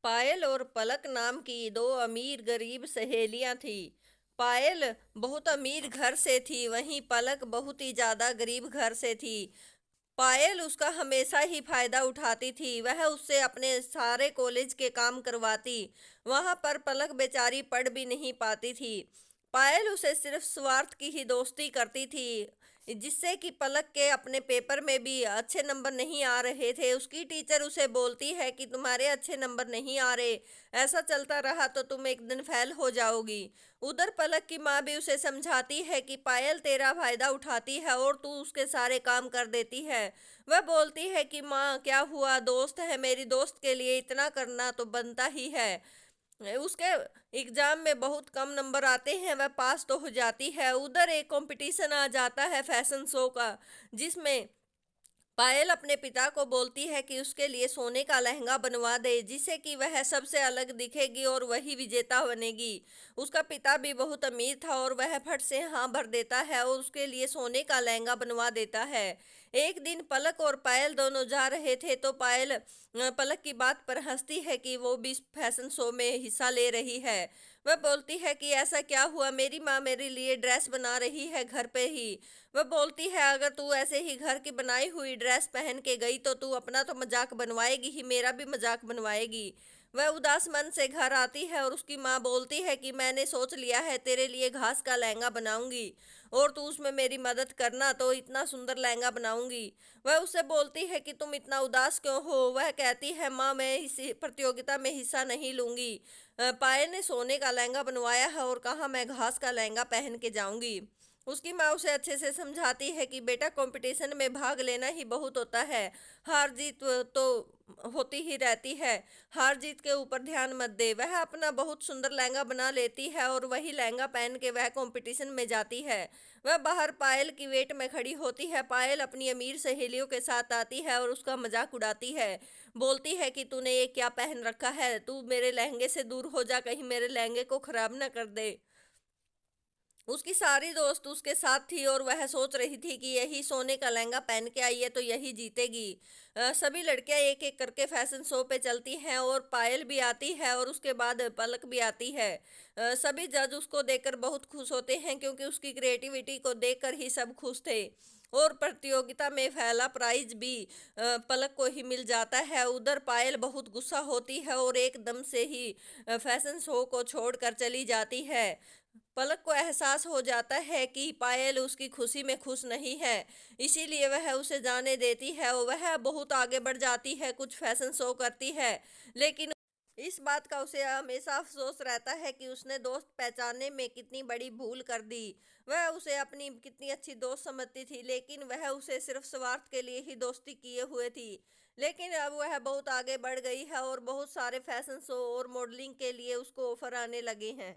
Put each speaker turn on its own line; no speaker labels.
पायल और पलक नाम की दो अमीर गरीब सहेलियां थी। पायल बहुत अमीर घर से थी, वहीं पलक बहुत ही ज्यादा गरीब घर से थी। पायल उसका हमेशा ही फायदा उठाती थी, वह उससे अपने सारे कॉलेज के काम करवाती। वहां पर पलक बेचारी पढ़ भी नहीं पाती थी। पायल उसे सिर्फ स्वार्थ की ही दोस्ती करती थी, जिससे कि पलक के अपने पेपर में भी अच्छे नंबर नहीं आ रहे थे। उसकी टीचर उसे बोलती है कि तुम्हारे अच्छे नंबर नहीं आ रहे, ऐसा चलता रहा तो तुम एक दिन फेल हो जाओगी। उधर पलक की माँ भी उसे समझाती है कि पायल तेरा फायदा उठाती है और तू उसके सारे काम कर देती है। वह बोलती है कि माँ क्या हुआ, दोस्त है मेरी, दोस्त के लिए इतना करना तो बनता ही है। उसके एग्जाम में बहुत कम नंबर आते हैं, वह पास तो हो जाती है। उधर एक कंपटीशन आ जाता है फैशन शो का, जिसमें पायल अपने पिता को बोलती है कि उसके लिए सोने का लहंगा बनवा दे, जिससे कि वह सबसे अलग दिखेगी और वही विजेता बनेगी। उसका पिता भी बहुत अमीर था और वह फट से हाँ भर देता है और उसके लिए सोने का लहंगा बनवा देता है। एक दिन पलक और पायल दोनों जा रहे थे तो पायल पलक की बात पर हंसती है कि वो भी फैशन शो में हिस्सा ले रही है। वह बोलती है कि ऐसा क्या हुआ, मेरी माँ मेरे लिए ड्रेस बना रही है घर पे ही। वह बोलती है अगर तू ऐसे ही घर की बनाई हुई ड्रेस पहन के गई तो तू अपना तो मजाक बनवाएगी ही, मेरा भी मजाक बनवाएगी। वह उदास मन से घर आती है और उसकी माँ बोलती है कि मैंने सोच लिया है तेरे लिए घास का लहंगा बनाऊंगी और तू उसमें मेरी मदद करना, तो इतना सुंदर लहंगा बनाऊंगी। वह उससे बोलती है कि तुम इतना उदास क्यों हो। वह कहती है माँ मैं इस प्रतियोगिता में हिस्सा नहीं लूंगी। पायल ने सोने का लहंगा बनवाया है और कहा मैं घास का लहंगा पहन के जाऊंगी। उसकी माँ उसे अच्छे से समझाती है कि बेटा कंपटीशन में भाग लेना ही बहुत होता है, हार जीत तो होती ही रहती है, हार जीत के ऊपर ध्यान मत दे। वह अपना बहुत सुंदर लहंगा बना लेती है और वही लहंगा पहन के वह कंपटीशन में जाती है। वह बाहर पायल की वेट में खड़ी होती है। पायल अपनी अमीर सहेलियों के साथ आती है और उसका मजाक उड़ाती है। बोलती है कि तूने ये क्या पहन रखा है, तू मेरे लहंगे से दूर हो जा, कहीं मेरे लहंगे को खराब ना कर दे। उसकी सारी दोस्त उसके साथ थी और वह सोच रही थी कि यही सोने का लहंगा पहन के आई है तो यही जीतेगी। सभी लड़कियां एक एक करके फैशन शो पे चलती हैं और पायल भी आती है और उसके बाद पलक भी आती है। सभी जज उसको देखकर बहुत खुश होते हैं क्योंकि उसकी क्रिएटिविटी को देखकर ही सब खुश थे। और प्रतियोगिता में पहला प्राइज भी पलक को ही मिल जाता है। उधर पायल बहुत गुस्सा होती है और एकदम से ही फैशन शो को छोड़कर चली जाती है। पलक को एहसास हो जाता है कि पायल उसकी खुशी में खुश नहीं है, इसीलिए वह उसे जाने देती है और वह बहुत आगे बढ़ जाती है, कुछ फैशन शो करती है। लेकिन इस बात का उसे हमेशा अफसोस रहता है कि उसने दोस्त पहचानने में कितनी बड़ी भूल कर दी। वह उसे अपनी कितनी अच्छी दोस्त समझती थी, लेकिन वह उसे सिर्फ स्वार्थ के लिए ही दोस्ती किए हुए थी। लेकिन अब वह बहुत आगे बढ़ गई है और बहुत सारे फैशन शो और मॉडलिंग के लिए उसको ऑफर आने लगे हैं।